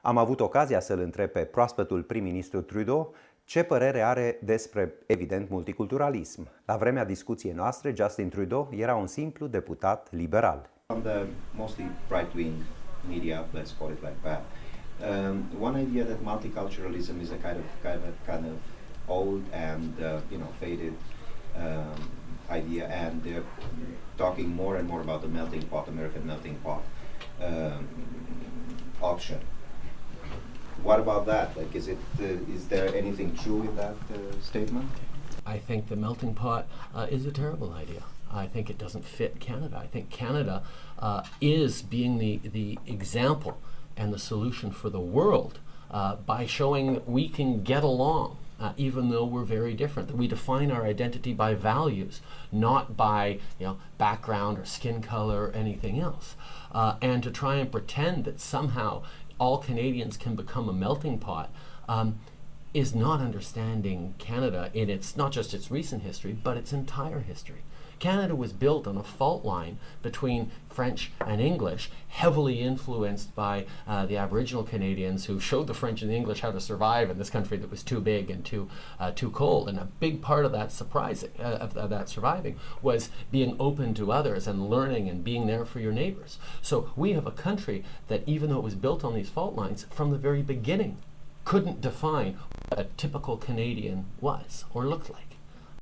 Am avut ocazia să-l întreb pe proaspătul prim-ministru Trudeau ce părere are despre, evident, multiculturalism. La vremea discuției noastre, Justin Trudeau era un simplu deputat liberal. On the mostly right-wing media, let's call it like that, one idea that multiculturalism is a kind of old and faded idea, and they're talking more and more about the melting pot, American melting pot option. What about that? Like, is there anything true in that statement? I think the melting pot is a terrible idea. I think it doesn't fit Canada. I think Canada is being the example and the solution for the world by showing we can get along even though we're very different. That we define our identity by values, not by background or skin color or anything else. And to try and pretend that somehow all Canadians can become a melting pot is not understanding Canada in its, not just its recent history, but its entire history. Canada was built on a fault line between French and English, heavily influenced by the Aboriginal Canadians who showed the French and the English how to survive in this country that was too big and too cold. And a big part of that that surviving was being open to others and learning and being there for your neighbors. So we have a country that, even though it was built on these fault lines, from the very beginning couldn't define what a typical Canadian was or looked like.